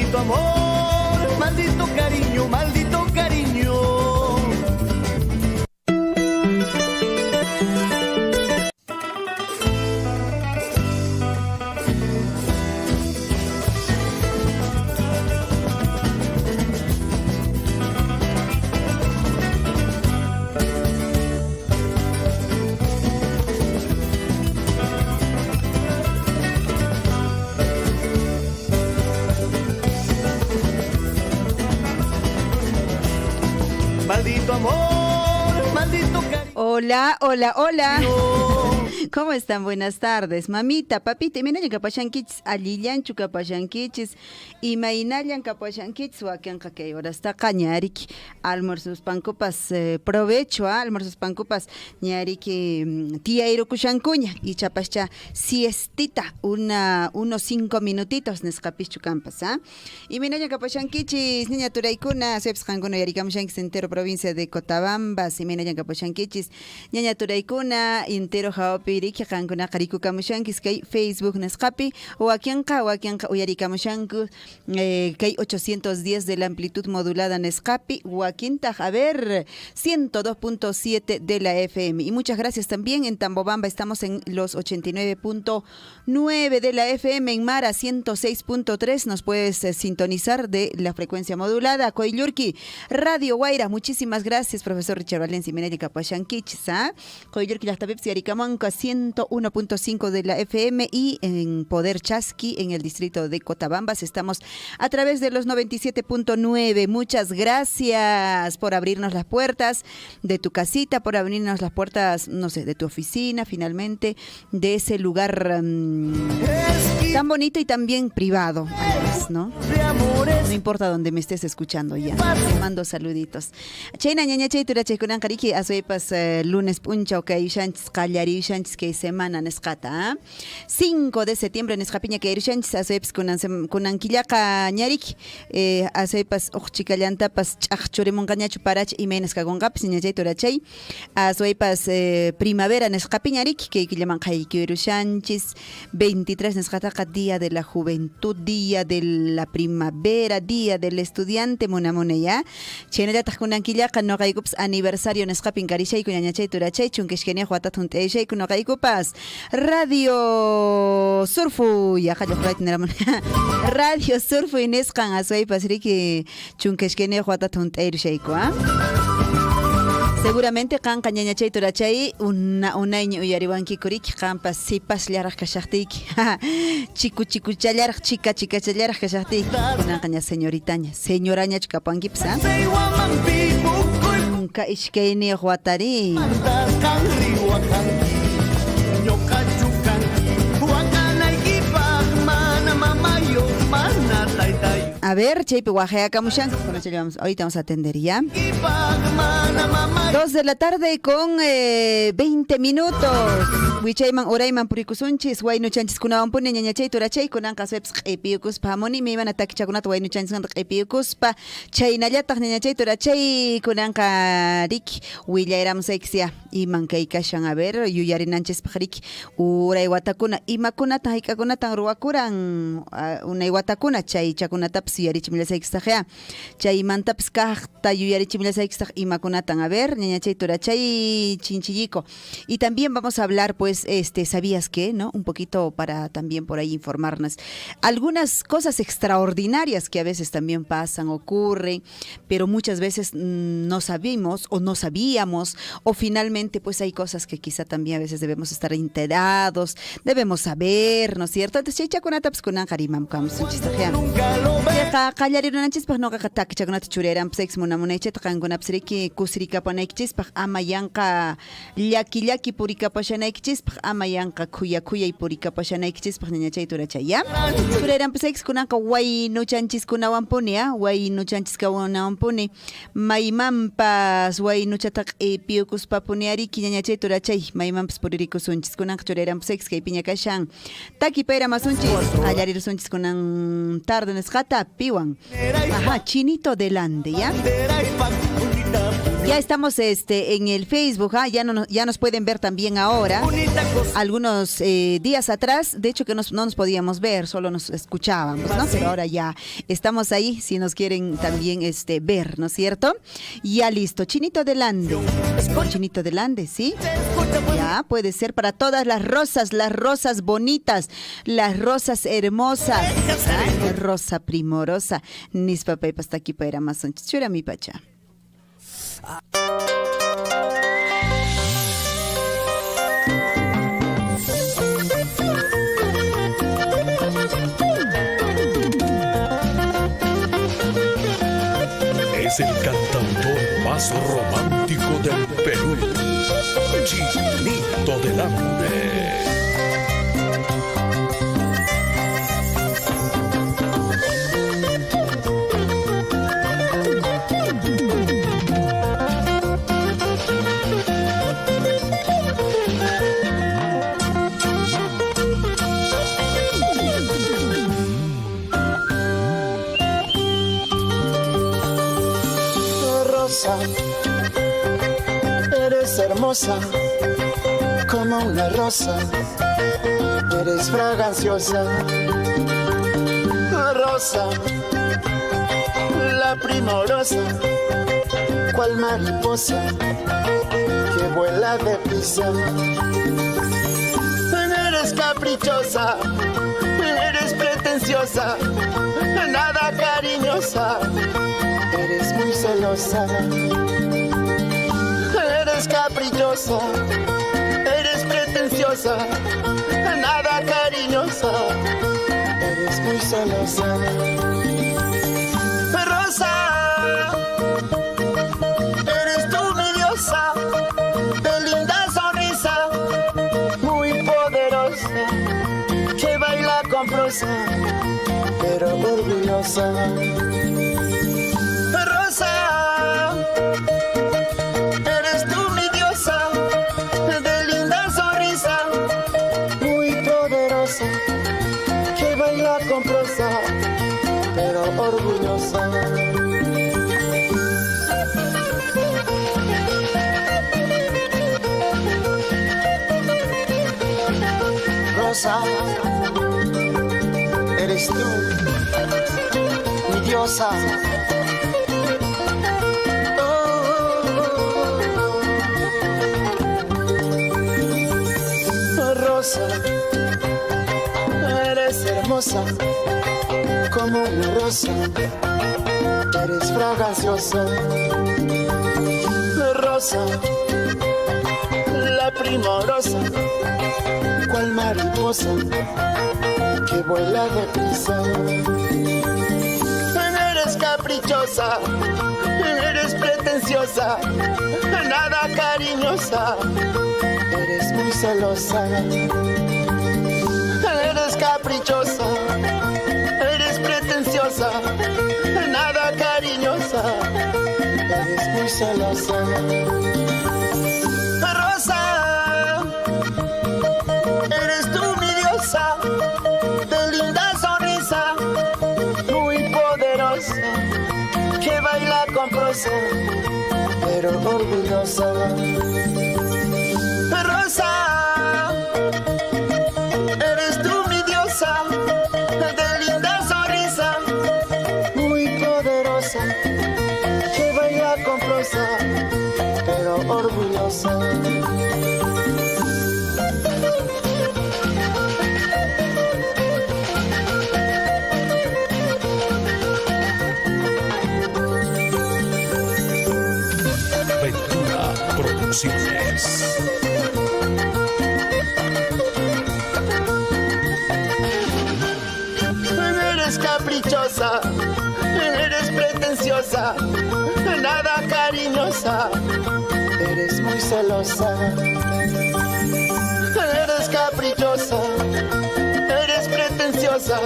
Maldito amor, maldito cariño, maldito cariño. Maldito amor, maldito cariño. Hola. ¿Cómo están? Buenas tardes. Mamita, papita, minayan kapashankichis, alillanchu kapashankichis, imaynallan kapashankichis, wakianqa kay horastaqa ñariki almuerzos pankupas, provecho, almuerzos pankupas ñariki tiyayrukushankuña y chapascha siestita, unos 5 minutitos nesqapischu kampas, imaynallan kapashankichis, niña turaykuna, seps qankuna yarikamushankis entero provincia de Cotabambas, imaynallan kapashankichis, ñaña turaykuna entero hawapi Piriki kankuna qarikukamushankis kay Facebook nesqapi wakianqa uyarikamushanku kay 810 de la amplitud modulada nesqapi wakintaq a ver 102.7 de la FM y muchas gracias también en Tambobamba estamos en los 89.9 de la FM en Mara 106.3 nos puedes sintonizar de la frecuencia modulada Coyllurki Radio Guaira muchísimas gracias profesor Richard Valencia Minaya Kapashankichis Coyllurki Llaqtapipas Yarikamanqa 101.5 de la FM y en Poder Chasqui, en el distrito de Cotabambas. Estamos a través de los 97.9. Muchas gracias por abrirnos las puertas de tu casita, por abrirnos las puertas, no sé, de tu oficina, finalmente, de ese lugar tan bonito y también privado, ¿no? No importa dónde me estés escuchando ya. Te mando saluditos. Chayna ñaña chaytura chaykunan qariki asoypas lunes puncha okay shanchis qallari shanchis que semana nesqata 5 de septiembre nesqapiña que shanchis asoypas kunan killaqa ñarik asoypas uqchikallantapas ch'aqchurimunqañachu parach imenas kagonqapis ña chaytura chay asoypas primavera nesqapiñarik que killaman qaykiru shanchis 23 nesqataqa día de la juventud día de la primavera día del estudiante munamunaya chenallataq kunankillaqa noqaykupas aniversario nesqapin karishayku ñaña chaytura chay chunkishkenia huatatun t'ayshayku noqaykupas Radio Surfu Radio Surfu nisqan aswaypas riki chunkishkenia huatatun t'ayrishayku seguramente qanqa ñaña chaytura chay unayña uyariwankikuriki qanpas sipas llaraq kashaqtiyki chikuchallaraq chikachallaraq kashaqtiyki kunanqa ña señorañachu kapankipas nunca ishkayniyuq watari a ver, chaypi wajayakamushan, ahorita vamos a atender ya. 2 de la tarde con 20 minutos. Wichayman orayman purikusunchis, waynuchanchis kunawan puni ñaña chaytura chay kunanqa seps q'ipiyukuspa hamuni mayman atakichakunata waynuchanchisqa q'ipiyukuspa chaynallataq ñaña chaytura chay kunanqa riki willayramusaykis ya iman kay kashan a ver yuyarinanchispaq riki uray watakuna imakunata hayk'akunatan ruwakuran unay watakuna chay chakunatapas yuyarichimillasaykistaq ya chaymantapis kaqta yuyarichimillasaykistaq imakunatan a ver ñaña chaytura chay chinchillico y también vamos a hablar pues ¿sabías qué? ¿No? Un poquito para también por ahí informarnos. Algunas cosas extraordinarias que a veces también pasan, ocurren, pero muchas veces no sabemos o no sabíamos, o finalmente pues hay cosas que quizá también a veces debemos estar enterados, debemos saber, ¿no es cierto? Entonces, chaychakunataps kunan harimam kamusunchistaqya. Qallarirunanchispaq noqa takichakunata churayranpis munamunaychata qankunapsriki kusirikapanaykichispaq ama yanqa llaki purikapashanaykichis ama yanqa kuya y purikapashanaykichispaq ñaña chaytura chaya churayranpis kunanqa waynuchanchiskunawan puni waynuchanchiskunawan puni maymanpas waynuchataq piyukuspa puniariki ñaña chaytura chay maymanpas puririkusunchis kunanqa churayranpis kaypiña kashan takipayramusunchis allarirusunchis kunan tarde nisqata piwan chinito delante ya Ya estamos en el Facebook, ya nos pueden ver también ahora. Algunos días atrás, de hecho que no nos podíamos ver, solo nos escuchábamos, ¿no? Pero ahora ya estamos ahí, si nos quieren también ver, ¿no es cierto? Ya listo, Chinito del Ande. Chinito del Ande, ¿sí? Ya, puede ser para todas las rosas bonitas, las rosas hermosas. La rosa primorosa. Nispa pepa hasta aquí para más chura mi pacha. Es el cantautor más romántico del Perú, Chinito del Ande. Eres hermosa como una rosa, eres fraganciosa, rosa, la primorosa, cual mariposa que vuela deprisa. Eres caprichosa, eres pretenciosa, nada cariñosa. Eres muy celosa, eres caprichosa, eres pretenciosa, nada cariñosa, eres muy celosa. Rosa, eres tú mi diosa, de linda sonrisa, muy poderosa, que baila con prosa, pero orgullosa. Eres tú mi diosa, de linda sonrisa, muy poderosa, que baila con prosa, pero orgullosa. Rosa, eres tú mi diosa. Rosa, eres hermosa como una rosa, eres fraganciosa. Rosa, la primorosa, cual mariposa que vuela deprisa. Eres caprichosa, eres pretenciosa, nada cariñosa. Eres muy celosa, eres caprichosa, eres pretenciosa, nada cariñosa, eres muy celosa. Rosa, eres tú mi diosa, de linda sonrisa, muy poderosa, que baila con prosa, pero orgullosa. Rosa, eres tú mi diosa, de linda sonrisa, muy poderosa, que baila con prosa, pero orgullosa. Ventura Producciones. Eres caprichosa, eres pretenciosa, nada cariñosa, eres muy celosa. Eres caprichosa, eres pretenciosa,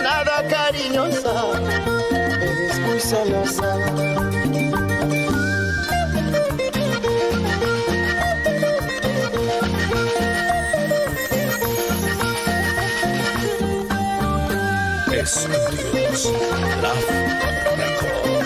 nada cariñosa, eres muy celosa. Estudios Love Record.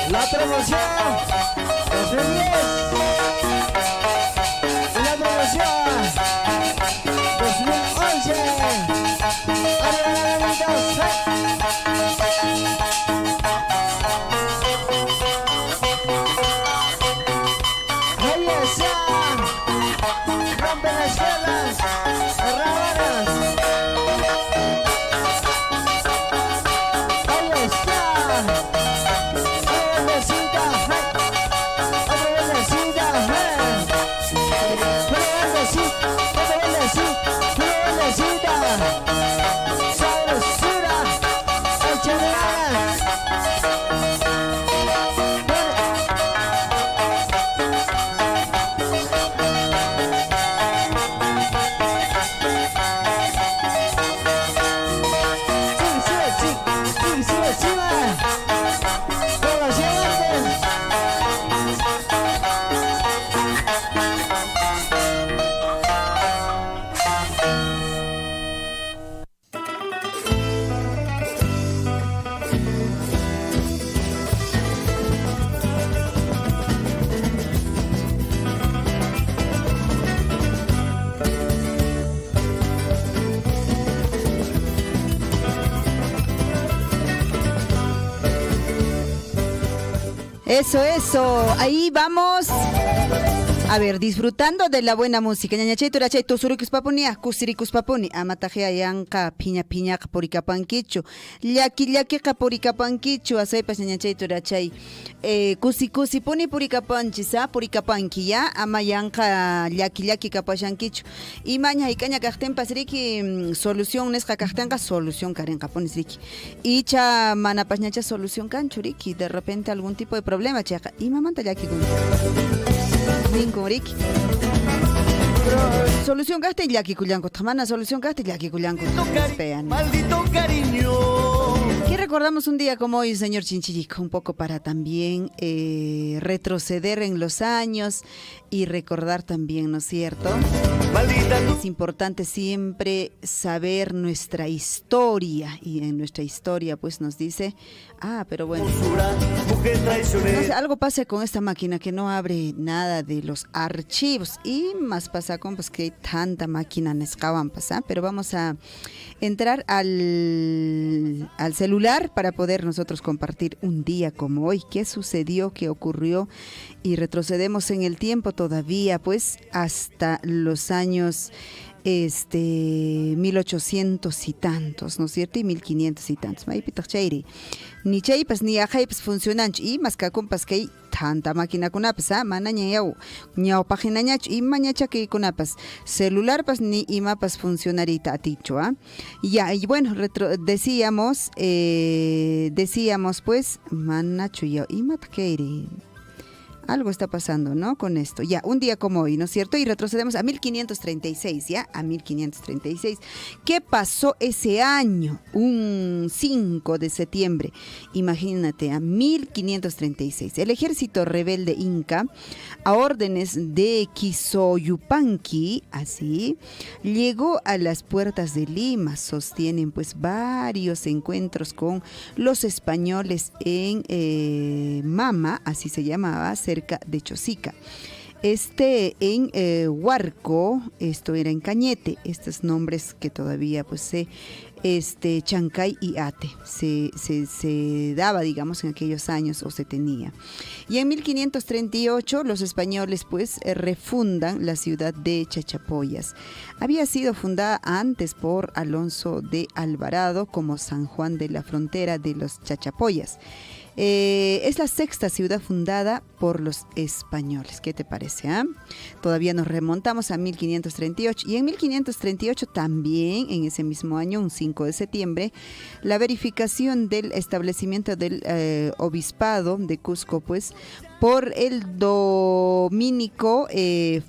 La promoción Eso. Ahí vamos. A ver, disfrutando de la buena música. Ñañachay turachay tusurukis papunia, kusirikus papuni. Amatajea yanka piña purikapankichu. Llaki purikapankichu. Asaipas ñañachay turachay. Kusi puni purikapanchisa, purikapanki ya. Ama yanka llaki kapashankichu. Y maña ikaña kajtempas riki solución nesqa kajtenqa solución karenqa ponis riki. Icha manapañacha solución kanchu riki. De repente algún tipo de problema chaqa. Y mamanta llaki kun. Riki. Solución gaste y yaki cuyanco. Tamana solución gaste y yaki cuyanco. Maldito cariño. ¿Qué recordamos un día como hoy, señor Chinchillico? Un poco para también retroceder en los años y recordar también, ¿no es cierto? Es importante siempre saber nuestra historia y en nuestra historia pues nos dice, pero bueno, no sé, algo pasa con esta máquina que no abre nada de los archivos y más pasa con pues que hay tanta máquina en escaban pasar, pero vamos a entrar al celular para poder nosotros compartir un día como hoy, qué sucedió, qué ocurrió y retrocedemos en el tiempo todavía pues hasta los años 1800 y tantos, ¿no es cierto? Y 1500 y tantos. Ni chaypas ni ajaypas funcionan y más que compas que hay tanta máquina kunapas, mana ñaw página ñacho y mañacha que kunapas celular pas ni imapas funcionarita aticho, ya y bueno decíamos pues manacho ya y matkeiri. Algo está pasando, ¿no? Con esto. Ya, un día como hoy, ¿no es cierto? Y retrocedemos a 1536, ¿ya? A 1536. ¿Qué pasó ese año? Un 5 de septiembre. Imagínate, a 1536. El ejército rebelde inca, a órdenes de Quisoyupanqui, así, llegó a las puertas de Lima. Sostienen, pues, varios encuentros con los españoles en Mama, así se llamaba, cerca de Chosica. En Huarco, esto era en Cañete, estos nombres que todavía pues Chancay y Ate se daba, digamos, en aquellos años o se tenía. Y en 1538 los españoles pues refundan la ciudad de Chachapoyas. Había sido fundada antes por Alonso de Alvarado como San Juan de la Frontera de los Chachapoyas. Es la sexta ciudad fundada por los españoles. ¿Qué te parece? Todavía nos remontamos a 1538. Y en 1538 también, en ese mismo año, un 5 de septiembre, la verificación del establecimiento del obispado de Cusco, pues, por el dominico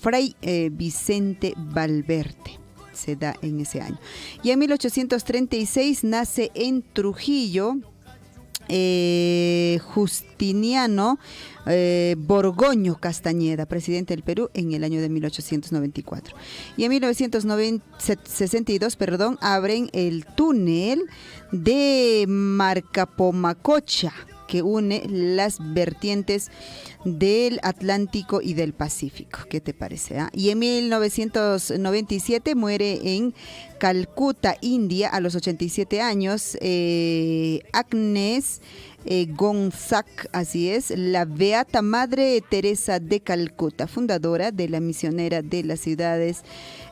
Fray Vicente Valverde. Se da en ese año. Y en 1836 nace en Trujillo Justiniano Borgoño Castañeda, presidente del Perú en el año de 1894. Y en 1962, abren el túnel de Marcapomacocha, que une las vertientes del Atlántico y del Pacífico. ¿Qué te parece? Y en 1997 muere en Calcuta, India, a los 87 años, Agnes Gonzac, así es, la Beata Madre Teresa de Calcuta, fundadora de la misionera de las ciudades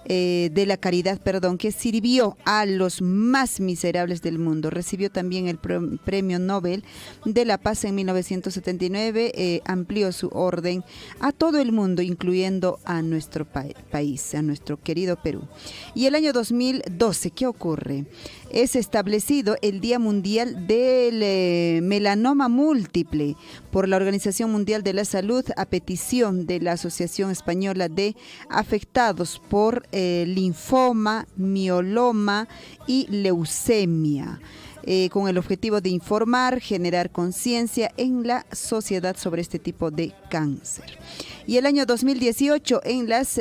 de la caridad, que sirvió a los más miserables del mundo. Recibió también el Premio Nobel de la Paz en 1979, amplió su orden a todo el mundo, incluyendo a nuestro país, a nuestro querido Perú. Y el año 2012, ¿qué ocurre? Es establecido el Día Mundial del Melanoma Múltiple por la Organización Mundial de la Salud a petición de la Asociación Española de Afectados por linfoma, mieloma y leucemia, con el objetivo de informar, generar conciencia en la sociedad sobre este tipo de cáncer. Y el año 2018 en las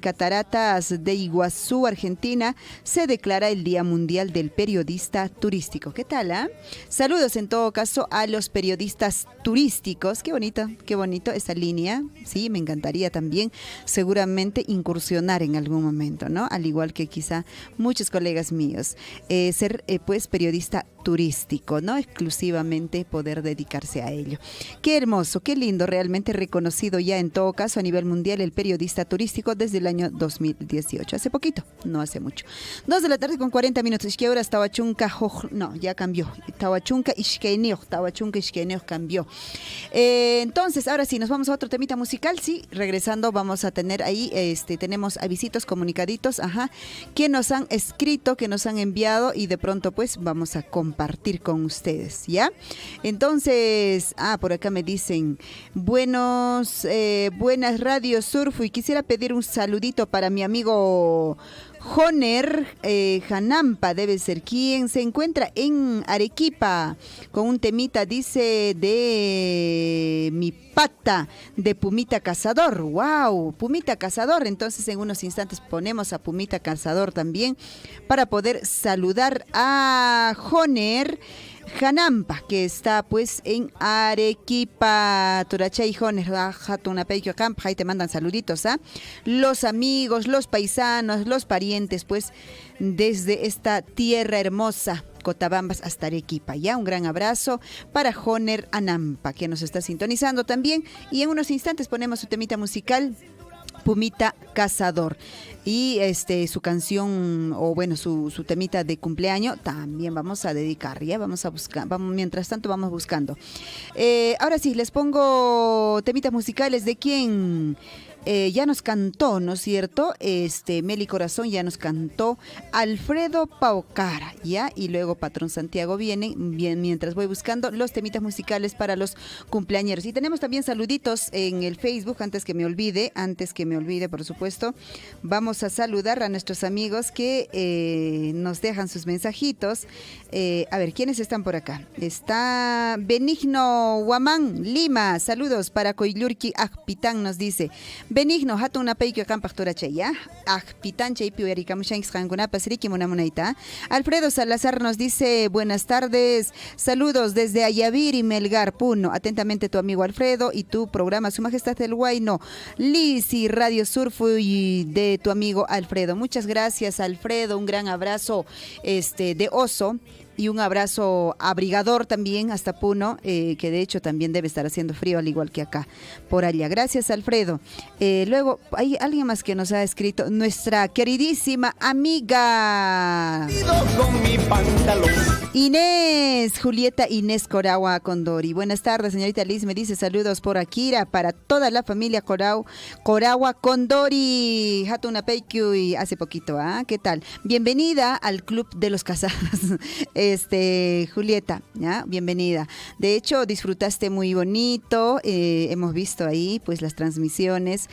cataratas de Iguazú, Argentina, se declara el Día Mundial del Periodista Turístico. ¿Qué tal? Saludos en todo caso a los periodistas turísticos. Qué bonito esa línea. Sí, me encantaría también seguramente incursionar en algún momento, ¿no? Al igual que quizá muchos colegas míos, ser pues periodista turístico, ¿no? Exclusivamente poder dedicarse a ello. Qué hermoso, qué lindo, realmente reconocido ya en todo caso a nivel mundial el periodista turístico desde el año 2018. Hace poquito, no hace mucho. 2 de la tarde con 40 minutos. ¿Qué hora estaba chunca? No, ya cambió. Tawachunka Ishkeneo cambió. Entonces, ahora sí, nos vamos a otro temita musical. Sí, regresando vamos a tener ahí, tenemos avisitos, comunicaditos, que nos han escrito, que nos han enviado y de pronto pues vamos a compartir con ustedes, ¿ya? Entonces, por acá me dicen, buenas Radio Surf, y quisiera pedir un saludito para mi amigo Joner Janampa, debe ser quien se encuentra en Arequipa con un temita, dice, de mi pata de Pumita Cazador. ¡Wow! Pumita Cazador. Entonces en unos instantes ponemos a Pumita Cazador también para poder saludar a Joner Janampa, que está pues en Arequipa. Turachay Joner, una pequeña campa, ahí te mandan saluditos, los amigos, los paisanos, los parientes, pues desde esta tierra hermosa, Cotabambas hasta Arequipa. Ya un gran abrazo para Joner Anampa, que nos está sintonizando también. Y en unos instantes ponemos su temita musical, Pumita Cazador, y su canción, o bueno, su temita de cumpleaños también vamos a dedicar, ya vamos a buscar, mientras tanto vamos buscando. Ahora sí, les pongo temitas musicales de quien ya nos cantó, ¿no es cierto? Meli Corazón ya nos cantó, Alfredo Paucara, ¿ya? Y luego Patrón Santiago viene, bien, mientras voy buscando los temitas musicales para los cumpleañeros. Y tenemos también saluditos en el Facebook, antes que me olvide, por supuesto, vamos a saludar a nuestros amigos que nos dejan sus mensajitos. A ver, ¿quiénes están por acá? Está Benigno Huamán, Lima, saludos para Coyllurqui Ajpitán, nos dice. Benigno, hatu una peikio campactura chaya, Ajpitán chay piuerikamushanks hangunapas riki munamunaita. Alfredo Salazar nos dice, buenas tardes, saludos desde Ayavir y Melgar, Puno. Atentamente tu amigo Alfredo y tu programa Su Majestad el Huayno, Lisi Radio Surf y de tu amigo Alfredo. Muchas gracias, Alfredo, un gran abrazo de oso. Y un abrazo abrigador también hasta Puno, que de hecho también debe estar haciendo frío al igual que acá, por allá. Gracias, Alfredo. Luego hay alguien más que nos ha escrito, nuestra queridísima amiga con mi pantalón. Julieta Inés Coragua Condori. Buenas tardes, señorita Liz, me dice saludos por Akira, para toda la familia Coragua Condori. Hatuna Peikyu y hace poquito, ¿qué tal? Bienvenida al Club de los Casados. Julieta, ¿ya? Bienvenida. De hecho, disfrutaste muy bonito, hemos visto ahí pues las transmisiones,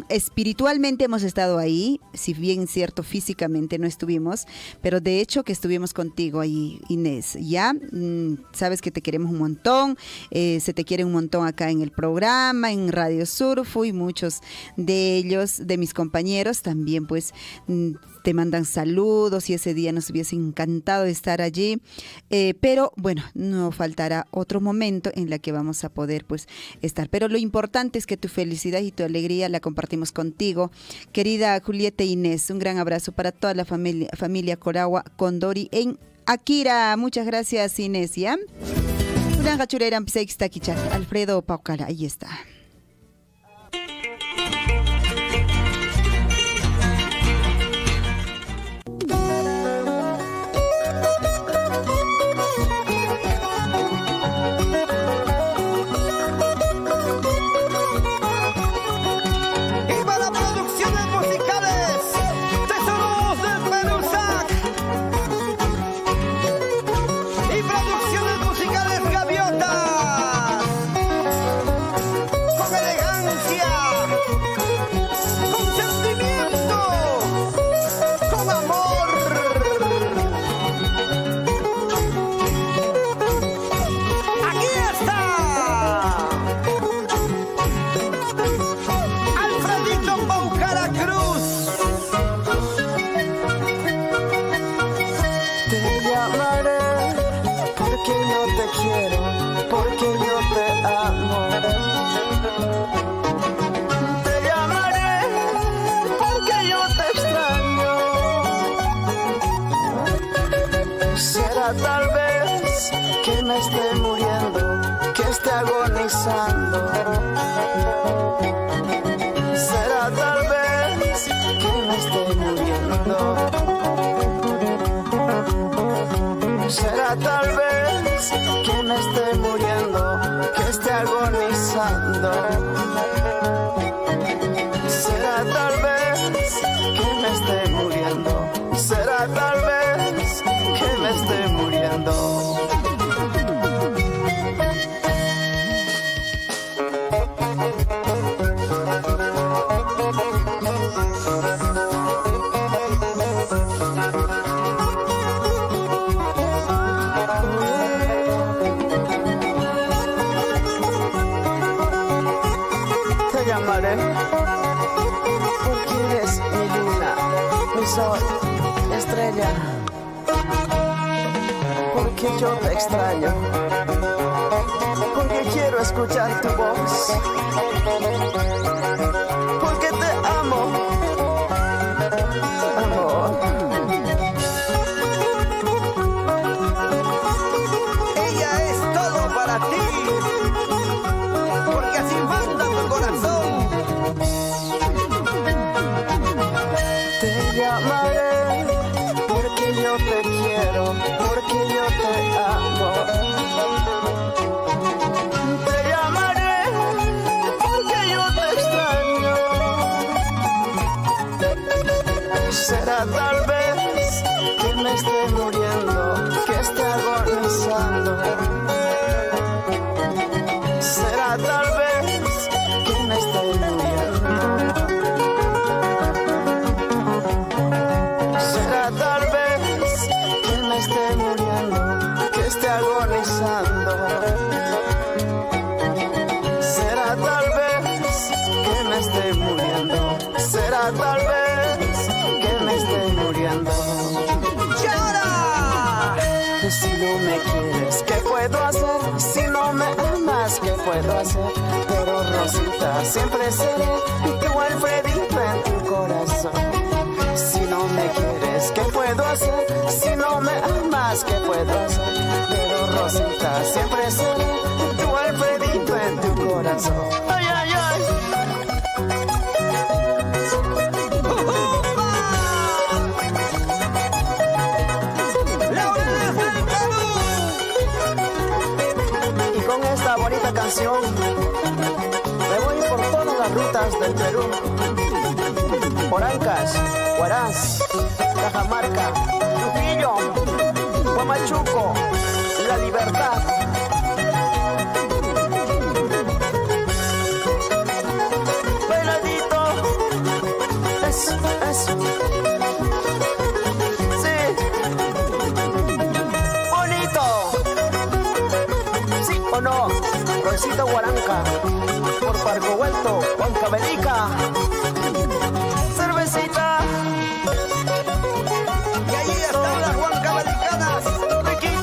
espiritualmente hemos estado ahí, si bien cierto, físicamente no estuvimos, pero de hecho que estuvimos contigo ahí, Inés, ¿ya? Sabes que te queremos un montón, se te quiere un montón acá en el programa, en Radio Surf, y muchos de ellos, de mis compañeros, también pues te mandan saludos y ese día nos hubiese encantado estar allí, pero bueno, no faltará otro momento en la que vamos a poder pues estar, pero lo importante es que tu felicidad y tu alegría la compartimos contigo, querida Julieta Inés. Un gran abrazo para toda la familia Coragua Condori en Akira. Muchas gracias, Inés, ¿ya? Alfredo Paucara, ahí está. Será tal vez que me esté muriendo, que esté agonizando. Será tal vez que me esté muriendo. Será tal vez que me esté muriendo, que esté agonizando. Será tal vez que me esté muriendo. Será tal vez que me esté muriendo. Te llamaré porque eres mi luna, mi sol, estrella. Porque yo te extraño, porque quiero escuchar tu voz, porque te amo, amor. Ella es todo para ti, porque así manda tu corazón. Te llamaré porque yo te quiero, porque yo te amo. Te llamaré porque yo te extraño. Será tal vez que me esté muriendo, que esté agonizando. Será tal vez que me esté muriendo. Será tal vez que me esté muriendo, que esté agonizando. Será tal vez que me esté muriendo. Será tal vez que me esté muriendo. ¡Llora! Si no me quieres, ¿qué puedo hacer? Si no me amas, ¿qué puedo hacer? Pero Rosita, siempre seré tu Alfredito en tu corazón. Si no me quieres, ¿qué puedo hacer? Si no me amas, ¿qué puedo hacer? Pero Rosita, siempre seré tu Alfredito en tu corazón. Ay, ay, ay. Y con esta bonita canción me voy por todas las rutas del Perú. Por Ancas, Huaraz, Cajamarca, Trujillo, Huamachuco, La Libertad. Bailadito, eso, eso. Sí, bonito. ¿Sí o no? Rosita Huaranca, por Parco Vuelto, Huancavelica. Cervecita. Y ahí están las huancavelicanas. Riquito.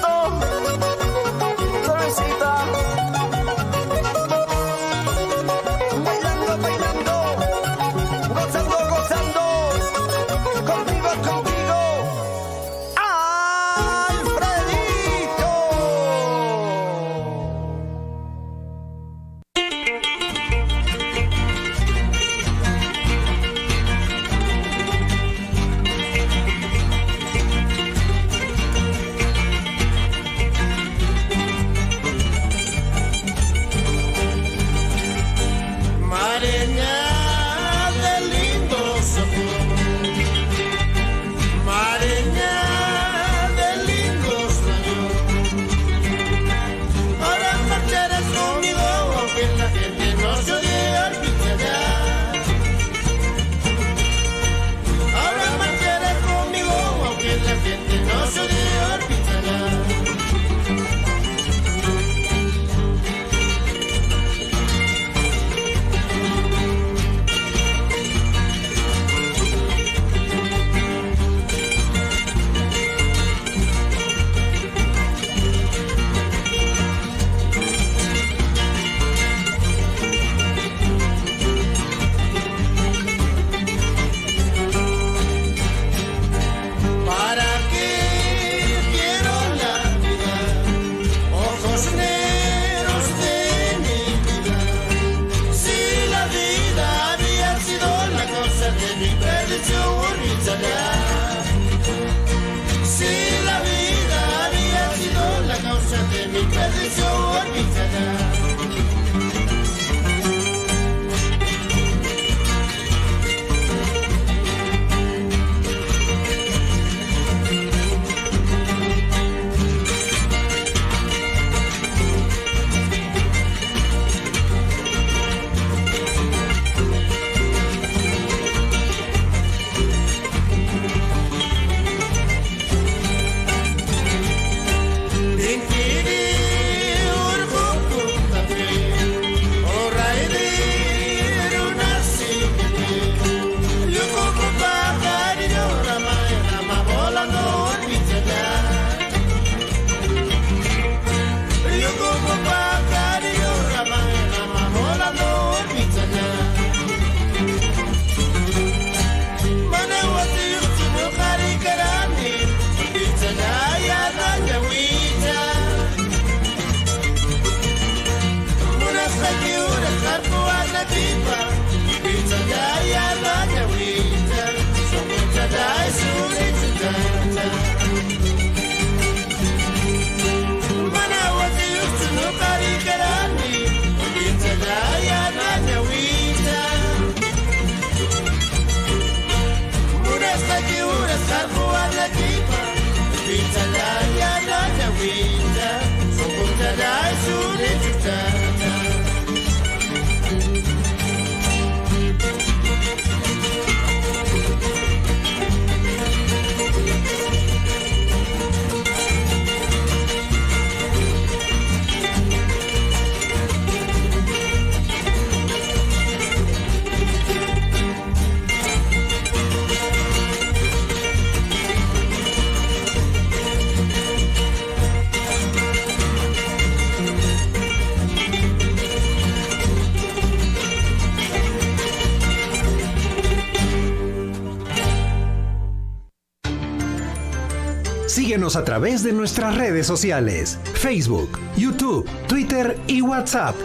Síguenos a través de nuestras redes sociales, Facebook, YouTube, Twitter y WhatsApp.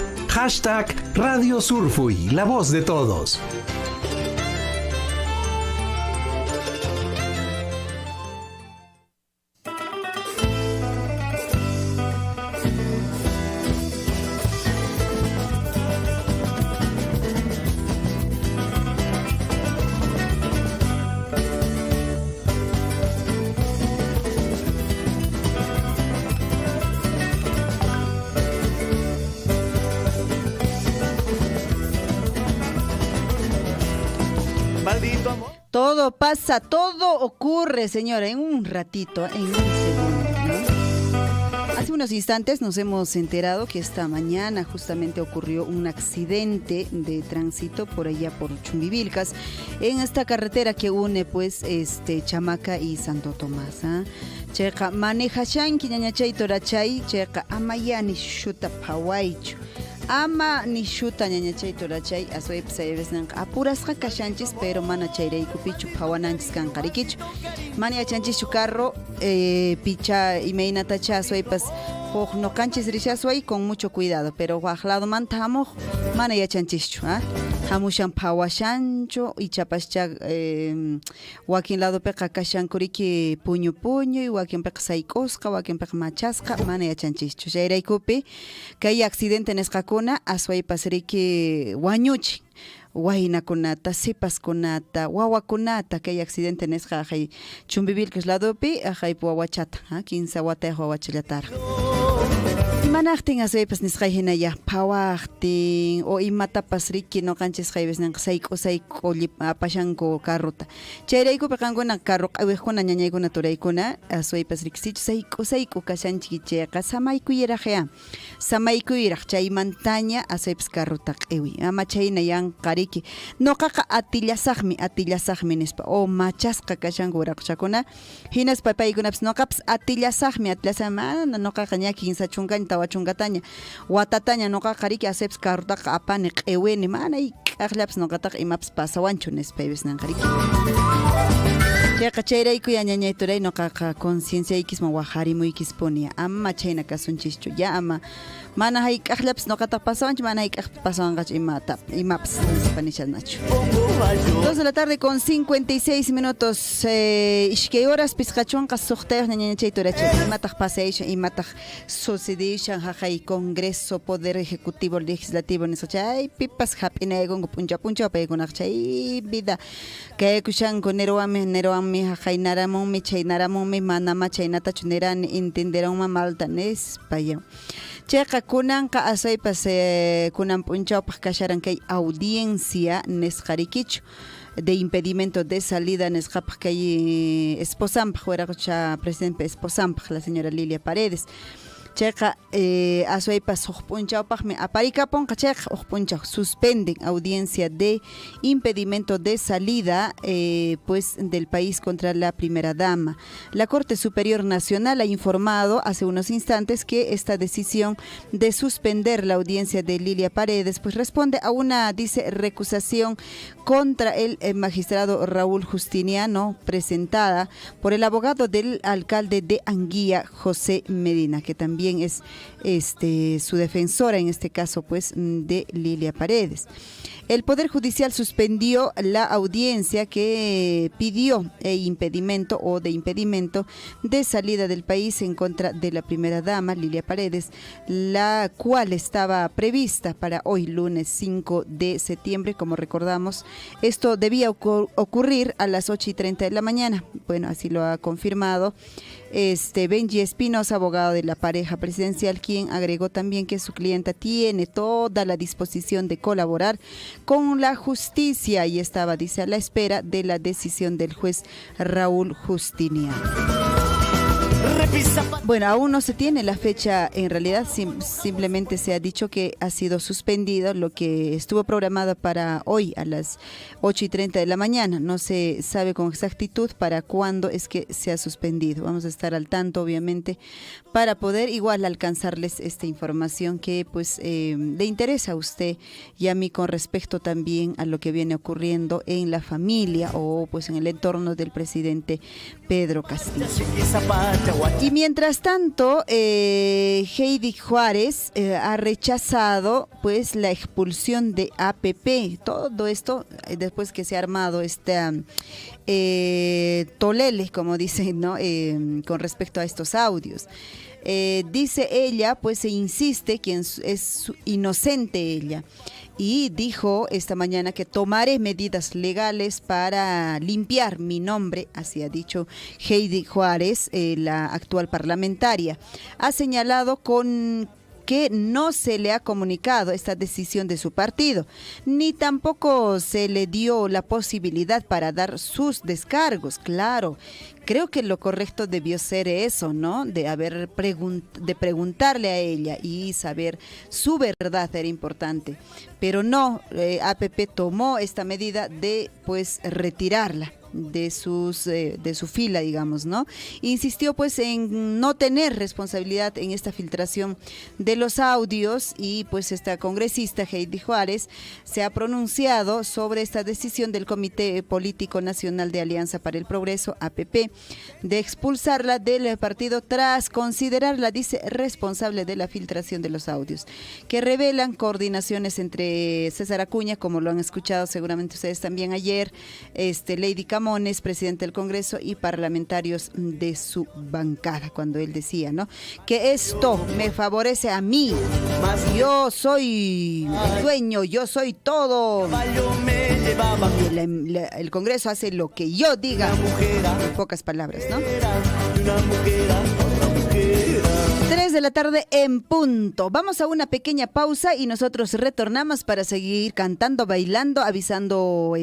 #Radio Surfuy, la voz de todos. Maldito amor. Todo pasa, todo ocurre, señora, en un ratito, en un segundo, ¿no? Hace unos instantes nos hemos enterado que esta mañana justamente ocurrió un accidente de tránsito por allá por Chumbivilcas, en esta carretera que une pues Chamaca y Santo Tomás. Checa maneja shanki ñañachay torachay, checa amayani shuta pawaichu. Ama ni shuta ñañachay torachay asoy psayves nan apurasqa kashanchis pero mana chayraykupichu phawananchis kanqarikichu mani achanchis carro picha imaynatacha asoypas no canchis rishasway con mucho cuidado pero waqlado mantamo mana yachanchischu hamushan phawashancho y chapascha wakin lado peqa kashankuriki puño y wakin peqa saykosqa wakin peqa machasqa mana yachanchischu chayraykupi kay accidente nesqakuna aswaypas riki wañuchi waynakunata, sipaskunata, wawakunata kay accidente nesqa ajay Chumbivilcas ladopi ajay wawachata 15 watay wawachallatar Manachtin asaypas nisqay hinaya phawaqtin o imatapas riki no kanchis qaybes nan sayko apashanko carrota chayraykupi qankuna carro q'awiqkuna ñañaykuna turaykuna asaypas riksichu sayko kashanchik chayqa samaykuyiraq samaykuyiraq chaymantaña asaypas carrota q'iwi ama chayna yanqariki noqaqa atillasaqmi nispa o machasqa kashanku uraqchakuna hinaspa paykunapas noqapas atillasaqmi noqaqa ña 15 chunkaña wachungataña watataña noqaqa riki asaypas carrotaqa apani q'iwini mana k'aqllapas noqataqa imapas pasawanchu nispaypis nanqariki chayqa chayrayku ñañay turay noqaqa concienciaykisman waqharimuykis ama chayna kasunchischu ama mana hay k'aqllapas noqataqa pasawanchu mana hay k'aqpas pasawanqachu imapas nispanishanachu 2 de la tarde con 56 minutos ishkay horas pisqachunqa suqtayuq ñañachay turachay imataq pasaycha imataq sucedishan haqay Congreso Poder Ejecutivo Legislativo nisqachay pipas hap'inaykunku puncha paykunaq chay vida kaykushanku niruwanmi haqay naramunmi manama chaynatachu nirani entenderanman malta nispaya chayqa kunanqa asaypas kunan p'unchawpaq kasharan kay audiencia nisqarikichu de impedimento de salida nisqapaq kay esposanpaq wiraqucha presidente esposanpaq la señora Lilia Paredes chayqa aswaypas huk p'unchawpaqmi aparikapunqa chayqa huk p'unchaw suspenden audiencia de impedimento de salida pues del país contra la primera dama. La Corte Superior Nacional ha informado hace unos instantes que esta decisión de suspender la audiencia de Lilia Paredes pues responde a una, dice, recusación contra el magistrado Raúl Justiniano presentada por el abogado del alcalde de Anguía, José Medina, que también es su defensora en este caso pues de Lilia Paredes. El Poder Judicial suspendió la audiencia que pidió impedimento de salida del país en contra de la primera dama, Lilia Paredes, la cual estaba prevista para hoy, lunes 5 de septiembre, como recordamos. Esto debía ocurrir a las 8:30 de la mañana. Bueno, así lo ha confirmado Benji Espinosa, abogado de la pareja presidencial, quien agregó también que su clienta tiene toda la disposición de colaborar con la justicia y estaba, dice, a la espera de la decisión del juez Raúl Justiniano. Bueno, aún no se tiene la fecha, en realidad simplemente se ha dicho que ha sido suspendido lo que estuvo programado para hoy a las 8:30 de la mañana. No se sabe con exactitud para cuándo es que se ha suspendido. Vamos a estar al tanto, obviamente, para poder igual alcanzarles esta información que pues le interesa a usted y a mí con respecto también a lo que viene ocurriendo en la familia o pues en el entorno del presidente Pedro Castillo. Y mientras tanto, Heidi Juárez ha rechazado pues la expulsión de APP. Todo esto después que se ha armado esta tolele, como dicen, ¿no? Con respecto a estos audios. Dice ella, pues se insiste que es inocente ella. Y dijo esta mañana que tomaré medidas legales para limpiar mi nombre, así ha dicho Heidi Juárez, la actual parlamentaria. Ha señalado que no se le ha comunicado esta decisión de su partido, ni tampoco se le dio la posibilidad para dar sus descargos. Claro, creo que lo correcto debió ser eso, ¿no? De preguntarle a ella y saber su verdad era importante. Pero no, APP tomó esta medida de pues retirarla de su fila, digamos, ¿no? Insistió pues en no tener responsabilidad en esta filtración de los audios y pues esta congresista Heidi Juárez se ha pronunciado sobre esta decisión del Comité Político Nacional de Alianza para el Progreso, APP, de expulsarla del partido tras considerarla, dice, responsable de la filtración de los audios, que revelan coordinaciones entre César Acuña, como lo han escuchado seguramente ustedes también ayer, Lady Camones, presidente del Congreso, y parlamentarios de su bancada, cuando él decía, ¿no?, que esto me favorece a mí, yo soy el dueño, yo soy todo, el Congreso hace lo que yo diga, en pocas palabras, ¿no? 3 de la tarde en punto. Vamos a una pequeña pausa y nosotros retornamos para seguir cantando, bailando, avisando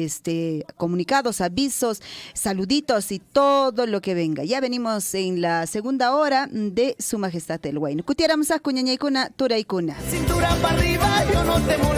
comunicados, avisos, saluditos y todo lo que venga. Ya venimos en la segunda hora de Su Majestad el Huayno. Cutiéramos a Cuñañaicuna, Turaicuna. Cintura para arriba, yo no te